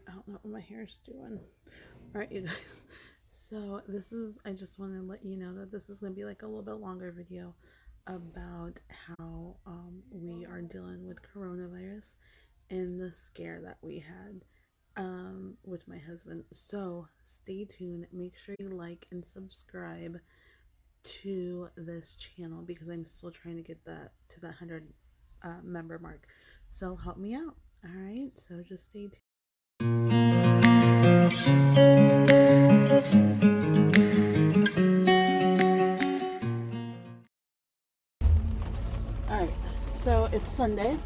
I don't know what my hair is doing. All right, you guys. So I just want to let you know that this is going to be like a little bit longer video about how we are dealing with coronavirus and the scare that we had with my husband. So stay tuned. Make sure you like and subscribe to this channel because I'm still trying to get that to the 100 member mark. So help me out. All right. So just stay tuned. All right, so it's Sunday.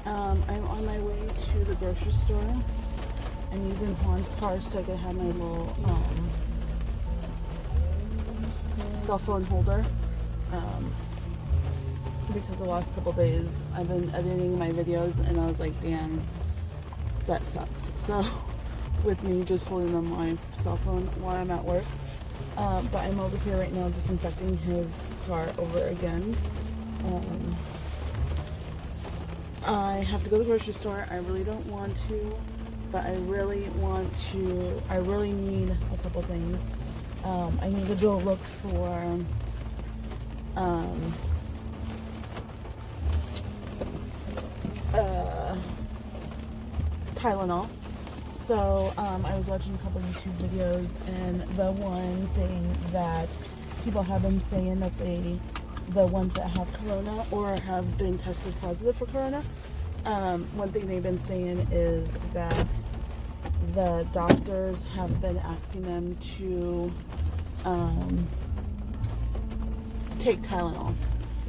I'm on my way to the grocery store. I'm using Juan's car so I can have my little cell phone holder. Because the last couple days I've been editing my videos and I was like, Dan, that sucks. So with me just holding on my cell phone while I'm at work. But I'm over here right now disinfecting his car over again. I have to go to the grocery store. I really don't want to, but I really need a couple things. I need to go look for Tylenol. So I was watching a couple YouTube videos, and the one thing that people have been saying that the ones that have corona or have been tested positive for corona, one thing they've been saying is that the doctors have been asking them to take Tylenol,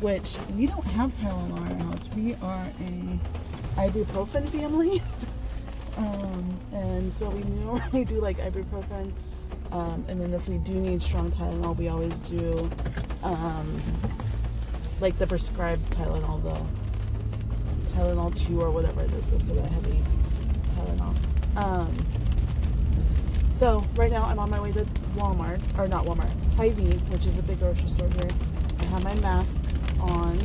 which we don't have Tylenol in our house. We are a ibuprofen family. And so we normally do like ibuprofen, and then if we do need strong Tylenol, we always do like the prescribed Tylenol, the Tylenol 2 or whatever it is, so that heavy Tylenol. So right now I'm on my way to Walmart, or not Walmart, Hy-Vee, which is a big grocery store here. I have my mask on.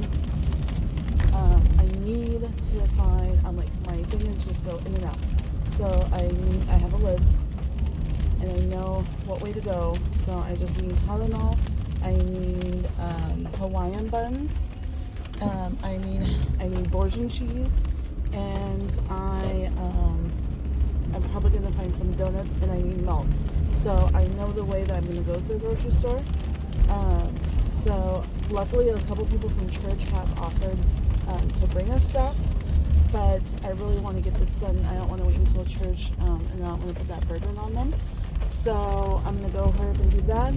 I need to find, my thing is just go in and out. So I have a list, and I know what way to go. So I just need Tylenol. I need Hawaiian buns. I need Borgia cheese, and I'm probably gonna find some donuts, and I need milk. So I know the way that I'm gonna go to the grocery store. So luckily, a couple people from church have offered to bring us stuff, but I really want to get this done. I don't want to wait until church, and I don't want to put that burden on them. So I'm gonna go hurry up and do that.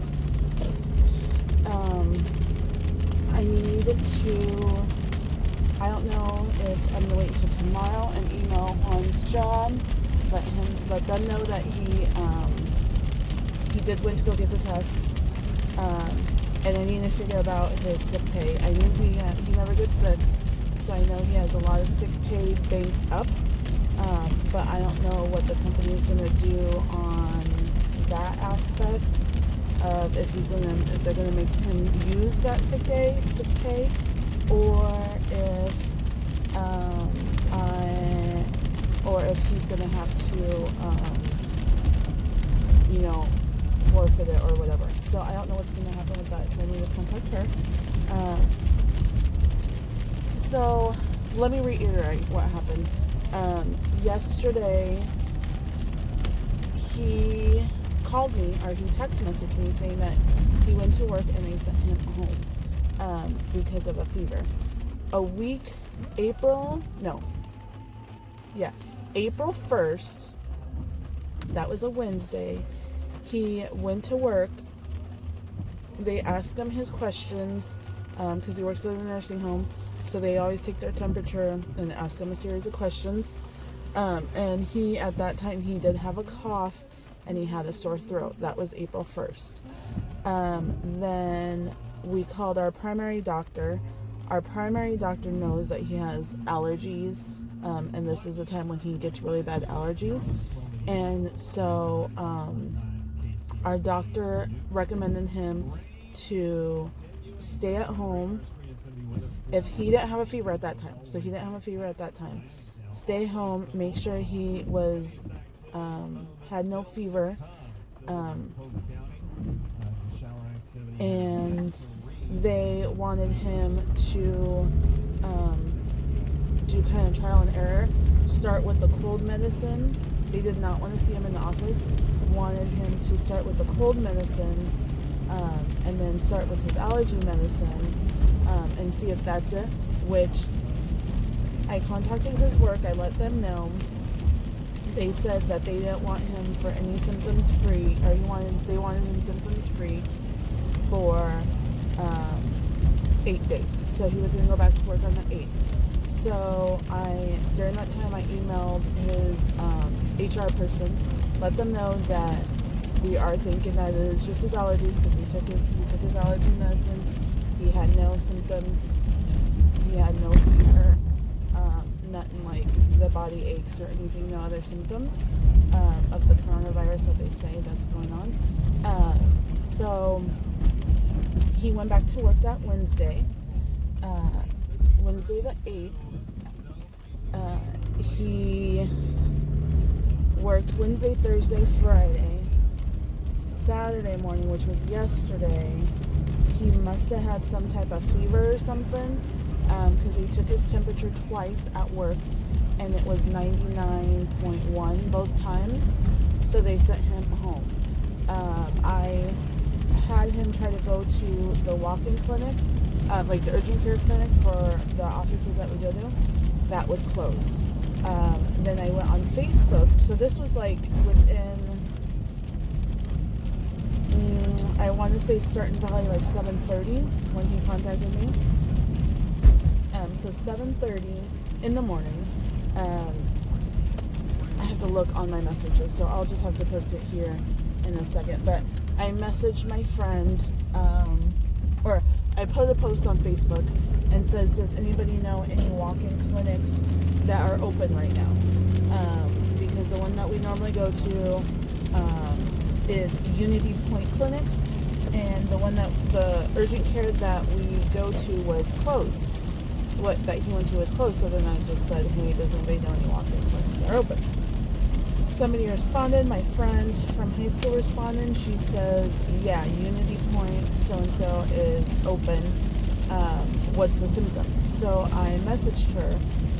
I don't know if I'm gonna wait until tomorrow and email Juan's job, let them know that he did went to go get the test, and I need to figure out his sick pay. I knew he never gets sick, so I know he has a lot of sick pay banked up, but I don't know what the company is gonna do on that aspect of if they're gonna make him use that sick pay, or if he's gonna have to forfeit it or whatever. So I don't know what's gonna happen with that. So I need to contact her. So let me reiterate what happened. Yesterday he called me, or he text messaged me saying that he went to work and they sent him home because of a fever. April 1st, that was a Wednesday, he went to work. They asked him his questions because he works in a nursing home, so they always take their temperature and ask him a series of questions. And at that time, he did have a cough and he had a sore throat. That was April 1st. Then we called our primary doctor. Our primary doctor knows that he has allergies, and this is a time when he gets really bad allergies. And so our doctor recommended him to stay at home. If he didn't have a fever at that time, stay home, make sure he was had no fever, and they wanted him to do kind of trial and error, start with the cold medicine. They did not want to see him in the office, wanted him to start with the cold medicine, and then start with his allergy medicine, and see if that's it, which I contacted his work. I let them know. They said that they didn't want him for any symptoms free, or they wanted him symptoms free for 8 days. So he was going to go back to work on the 8th. So during that time, I emailed his HR person, let them know that we are thinking that it is just his allergies, because he took his allergy medicine. He had no symptoms. He had no fever, nothing like the body aches or anything, no other symptoms of the coronavirus that they say that's going on. So he went back to work that Wednesday, Wednesday the 8th. He worked Wednesday, Thursday, Friday. Saturday morning, which was yesterday, he must have had some type of fever or something, because he took his temperature twice at work, and it was 99.1 both times, so they sent him home. I had him try to go to the walk-in clinic, like the urgent care clinic for the offices that we go to. That was closed. Then I went on Facebook, so this was like within, I want to say starting probably like 7:30 when he contacted me. So 7:30 in the morning. I have to look on my messages, so I'll just have to post it here in a second. But I messaged my friend, or I put a post on Facebook and says, does anybody know any walk-in clinics that are open right now? Because the one that we normally go to is Unity Point Clinics, and the urgent care that we go to was closed. That he went to was closed, so then I just said, hey, does anybody know any walk-in clinics that are open? Somebody responded, my friend from high school responded. She says, yeah, Unity Point so-and-so is open. What's the symptoms? So I messaged her,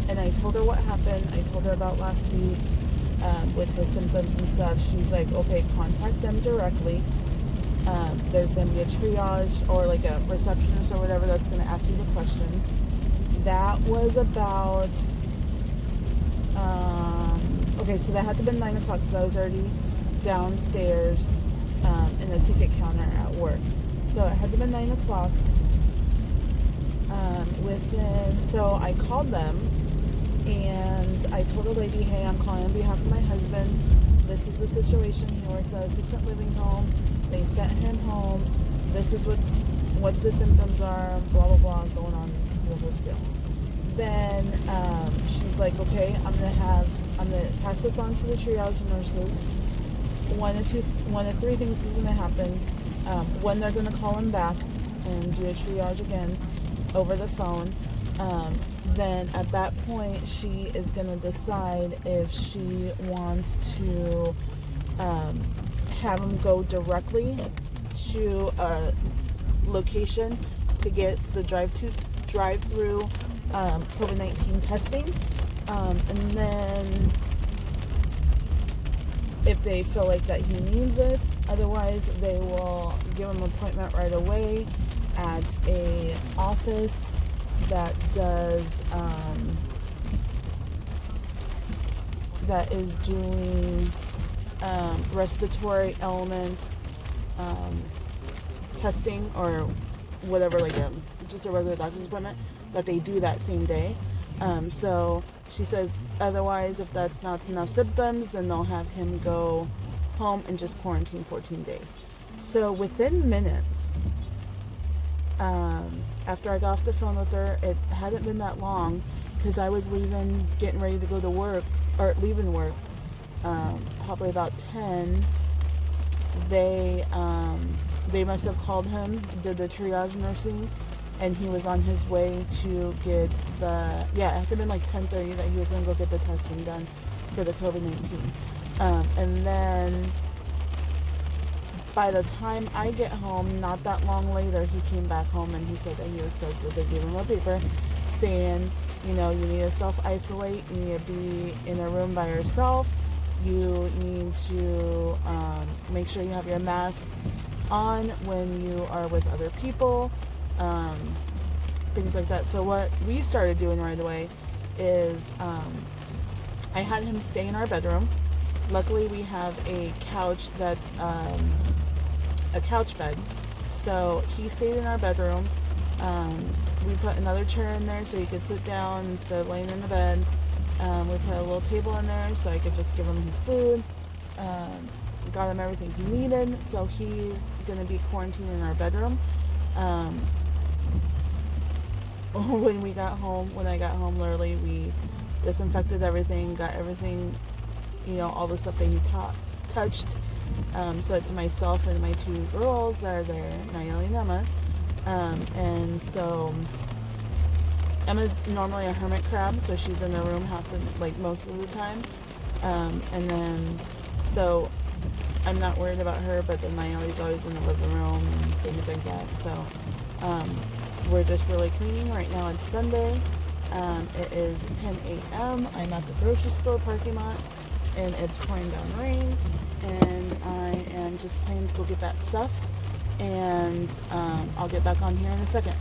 and I told her what happened. I told her about last week with his symptoms and stuff. She's like, okay, contact them directly. There's going to be a triage or like a receptionist or whatever that's going to ask you the questions. That was about, okay, so that had to have been 9 o'clock because I was already downstairs in the ticket counter at work. So it had to have been 9 o'clock. So I called them, and I told the lady, hey, I'm calling on behalf of my husband. This is the situation. He works at assisted living home. They sent him home. This is what the symptoms are, blah, blah, blah, going on the whole spiel. Then she's like, okay, I'm gonna pass this on to the triage nurses. One of three things is gonna happen. One, they're gonna call him back and do a triage again over the phone. Then at that point, she is gonna decide if she wants to have him go directly to a location to get the drive-through COVID-19 testing, and then if they feel like that he needs it, otherwise they will give him an appointment right away at a office that does that is doing respiratory element testing or whatever, like just a regular doctor's appointment that they do that same day. So she says otherwise, if that's not enough symptoms, then they'll have him go home and just quarantine 14 days. So within minutes, after I got off the phone with her, it hadn't been that long because I was getting ready to go to work, or leaving work, probably about 10. They must have called him, did the triage nursing, and he was on his way to get it had to have been like 10:30 that he was going to go get the testing done for the COVID-19. And then by the time I get home, not that long later, he came back home and he said that he was tested. They gave him a paper saying, you know, you need to self-isolate, you need to be in a room by yourself, you need to make sure you have your mask on when you are with other people, things like that. So what we started doing right away is I had him stay in our bedroom. Luckily, we have a couch that's a couch bed. So he stayed in our bedroom. We put another chair in there so he could sit down instead of laying in the bed. We put a little table in there so I could just give him his food. Got him everything he needed. So he's going to be quarantined in our bedroom. When I got home, literally, we disinfected everything, got everything, you know, all the stuff that he touched. So it's myself and my two girls that are there, Nayeli and Emma. And so Emma's normally a hermit crab, so she's in the room most of the time. And then, so I'm not worried about her, but then Nayeli's always in the living room and things like that. So, we're just really cleaning. Right now it's Sunday. It is 10 a.m. I'm at the grocery store parking lot and it's pouring down rain, and I am just planning to go get that stuff, and I'll get back on here in a second.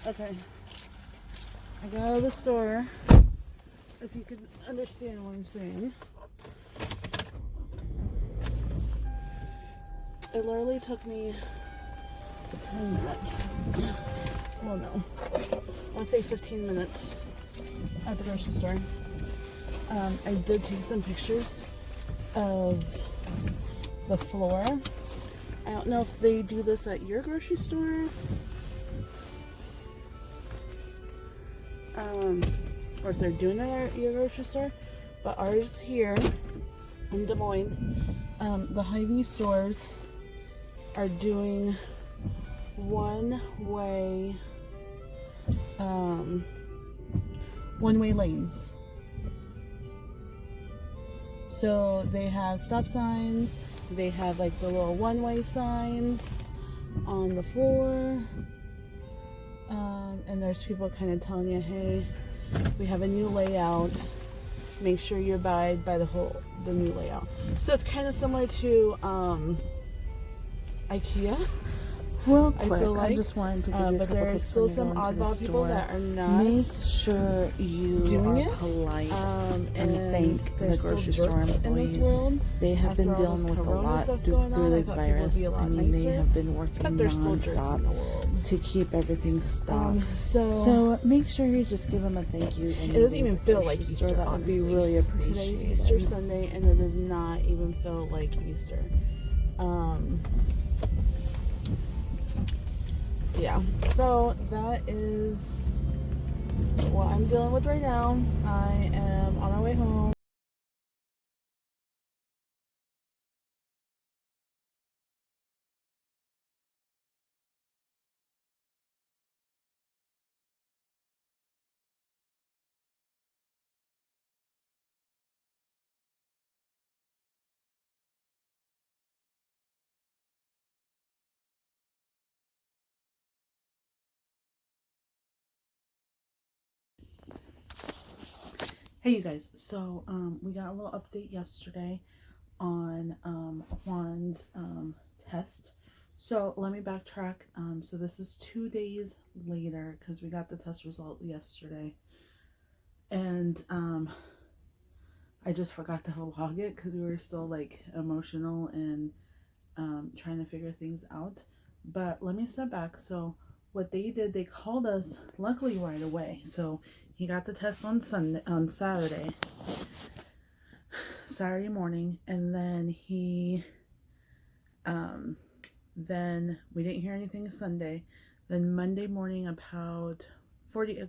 Okay, I got out of the store, if you could understand what I'm saying. It literally took me 10 minutes. Well, no. I would say 15 minutes at the grocery store. I did take some pictures of the floor. I don't know if they do this at your grocery store. Or if they're doing it at your grocery store. But ours here in Des Moines, the Hy-Vee stores are doing one-way lanes. So they have stop signs, they have like the little one-way signs on the floor, and there's people kind of telling you, hey, we have a new layout, make sure you abide by the new layout. So it's kind of similar to IKEA. Real quick, I just wanted to give you a but couple there are tips still when you some go into the oddball people store. that are not Make sure you doing are it. polite and And thank the there's grocery still store jerks in this employees. world. They have After been all dealing this with a corona lot stuff's through going on, I this thought people would virus. be a lot I mean, they nicer, have been working but there's still jerks in non-stop the world. to keep everything stocked. So make sure you just give them a thank you. it doesn't even feel like Easter. That would be really appreciated. Today's Easter Sunday, and it does not even feel like Easter. Yeah, so that is what I'm dealing with right now. I am on my way home. Hey you guys, so we got a little update yesterday on Juan's test. So let me backtrack. So this is 2 days later because we got the test result yesterday, and I just forgot to vlog it because we were still like emotional and trying to figure things out. But let me step back. So what they did, they called us luckily right away. So he got the test on Saturday morning, and then then we didn't hear anything Sunday. Then Monday morning, about 48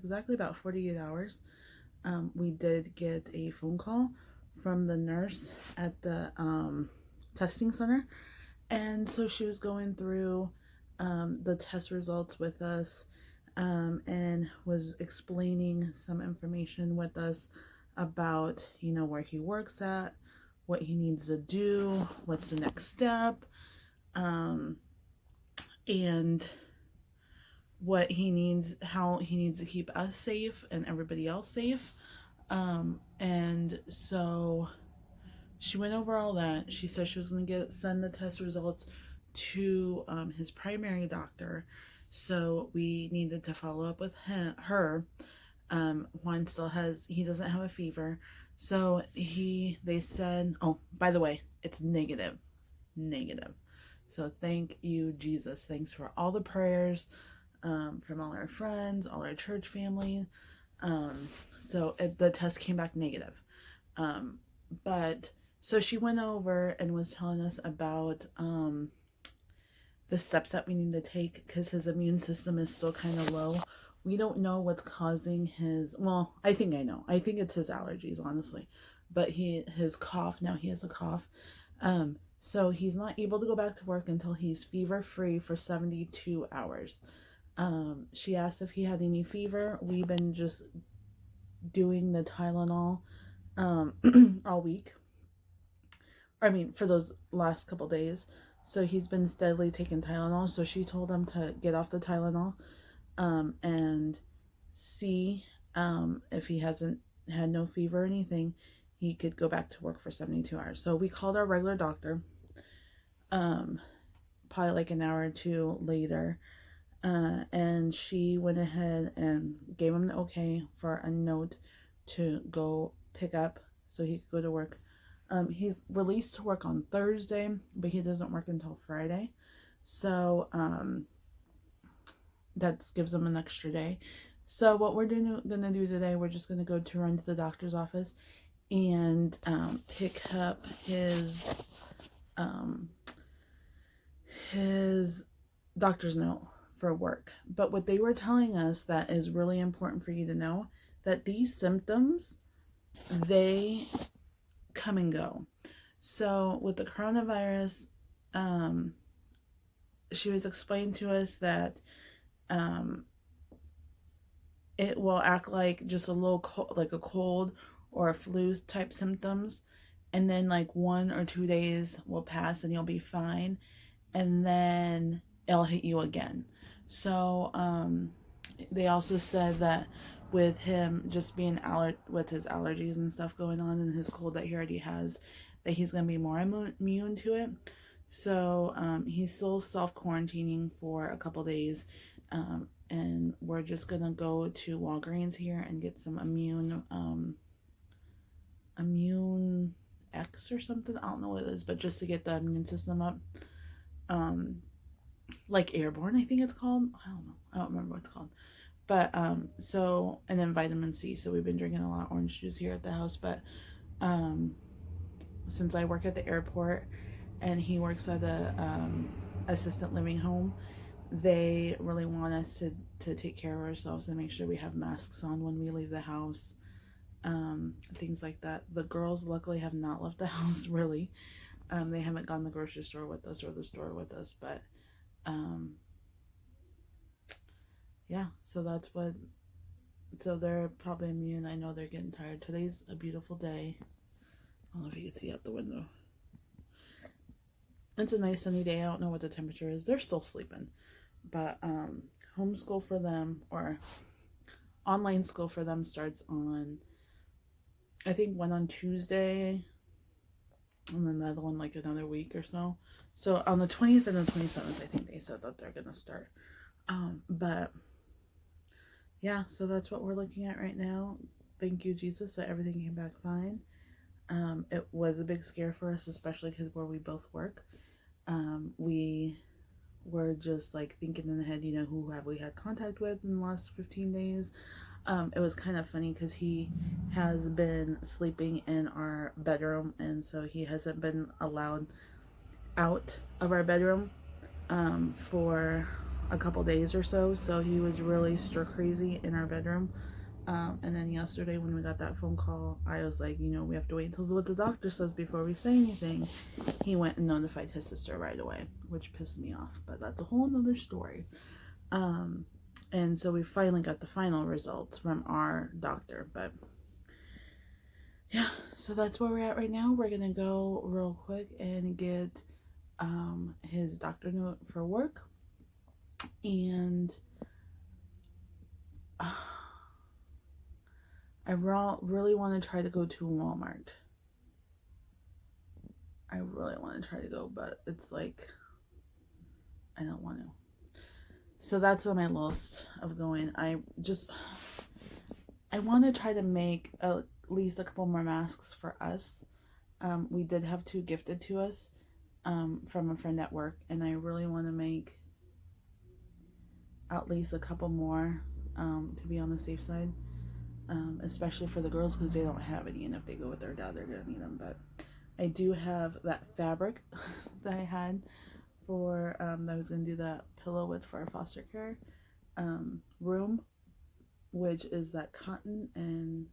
hours, we did get a phone call from the nurse at the testing center, and so she was going through the test results with us, and was explaining some information with us about, where he works at, what he needs to do, what's the next step, and what he needs, how he needs to keep us safe and everybody else safe. And so she went over all that. She said she was going to send the test results to his primary doctor. So we needed to follow up with her. Juan he doesn't have a fever. So they said, oh, by the way, it's negative. So thank you, Jesus. Thanks for all the prayers from all our friends, all our church family. So the test came back negative. But so she went over and was telling us about the steps that we need to take because his immune system is still kind of low. We don't know what's causing well, I think I know. I think it's his allergies, honestly. But his cough, now he has a cough. So he's not able to go back to work until he's fever-free for 72 hours. She asked if he had any fever. We've been just doing the Tylenol all week. I mean, for those last couple days. So he's been steadily taking Tylenol. So she told him to get off the Tylenol and see if he hasn't had no fever or anything, he could go back to work for 72 hours. So we called our regular doctor probably like an hour or two later. And she went ahead and gave him the okay for a note to go pick up so he could go to work. He's released to work on Thursday, but he doesn't work until Friday. So that gives him an extra day. So what we're gonna do today, we're just gonna run to the doctor's office and pick up his doctor's note for work. But what they were telling us that is really important for you to know, that these symptoms, they come and go. So with the coronavirus, she was explaining to us that it will act like just a little like a cold or a flu type symptoms, and then like 1 or 2 days will pass and you'll be fine, and then it'll hit you again. So they also said that with him just being with his allergies and stuff going on and his cold that he already has, that he's going to be more immune to it. So he's still self-quarantining for a couple days, and we're just going to go to Walgreens here and get some immune X or something. I don't know what it is, but just to get the immune system up. Like Airborne, I think it's called. I don't know. I don't remember what it's called. But and then vitamin C. So we've been drinking a lot of orange juice here at the house. But since I work at the airport and he works at a assistant living home, they really want us to take care of ourselves and make sure we have masks on when we leave the house. Things like that. The girls luckily have not left the house really. They haven't gone to the grocery store with us or the store with us, but yeah, so they're probably immune. I know they're getting tired. Today's a beautiful day. I don't know if you can see out the window. It's a nice sunny day. I don't know what the temperature is. They're still sleeping, but homeschool for them, or online school for them, starts on, I think, one on Tuesday, and then the other one like another week or so. So on the 20th and the 27th, I think they said that they're gonna start. But yeah, so that's what we're looking at right now. Thank you, Jesus, that everything came back fine. It was a big scare for us, especially because where we both work. We were just like thinking in the head, who have we had contact with in the last 15 days? It was kind of funny because he has been sleeping in our bedroom, and so he hasn't been allowed out of our bedroom for a couple days or so. So he was really stir crazy in our bedroom. And then yesterday when we got that phone call, I was like, we have to wait until what the doctor says before we say anything. He went and notified his sister right away, which pissed me off, but that's a whole nother story. And so we finally got the final results from our doctor, but yeah, so that's where we're at right now. We're gonna go real quick and get his doctor note for work, and I really want to try to go to Walmart. I really want to try to go, but it's like I don't want to. So that's on my list of going. I want to try to make at least a couple more masks for us. We did have 2 gifted to us from a friend at work, and I really want to make at least a couple more to be on the safe side, especially for the girls because they don't have any, and if they go with their dad, they're gonna need them. But I do have that fabric that I had for that I was gonna do that pillow with for our foster care room, which is that cotton, and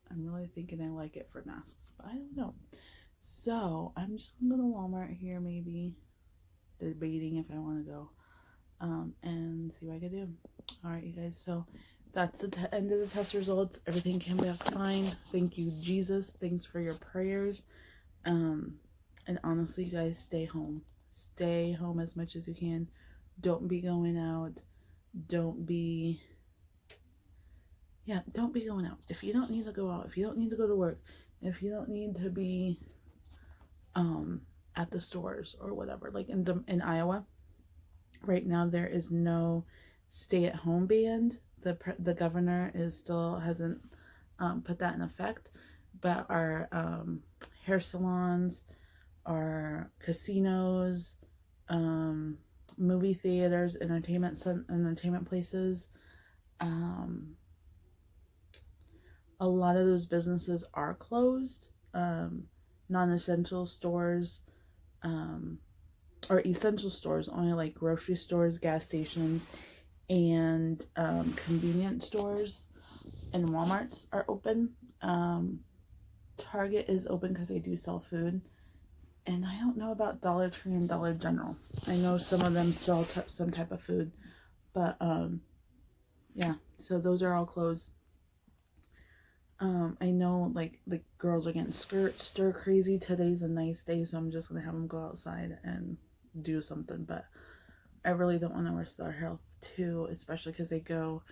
I'm really thinking I like it for masks, but I don't know. So I'm just gonna go to Walmart here, maybe debating if I want to go and see what I can do. All right, you guys, so that's the end of the test results. Everything came back fine. Thank you, Jesus. Thanks for your prayers. And honestly, you guys, stay home as much as you can. Don't be going out. Don't be going out. If you don't need to go out, if you don't need to go to work, if you don't need to be at the stores or whatever, like in Iowa right now, there is no stay-at-home ban. The governor hasn't put that in effect, but our hair salons, our casinos, movie theaters, entertainment places, a lot of those businesses are closed. Non-essential stores, or essential stores, only like grocery stores, gas stations, and convenience stores and Walmarts are open. Target is open because they do sell food. And I don't know about Dollar Tree and Dollar General. I know some of them sell some type of food. But, yeah. So those are all closed. I know, like, the girls are getting stir crazy. Today's a nice day, so I'm just going to have them go outside and do something. But I really don't want to risk their health, too. Especially because they go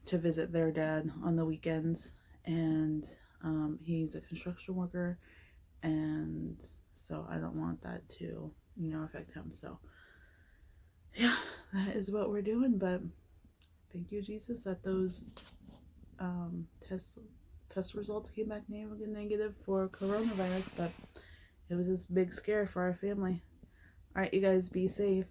to visit their dad on the weekends. And he's a construction worker. And so I don't want that to, affect him. So, yeah, that is what we're doing. But thank you, Jesus, that those test results came back negative for coronavirus. But it was this big scare for our family. All right, you guys, be safe.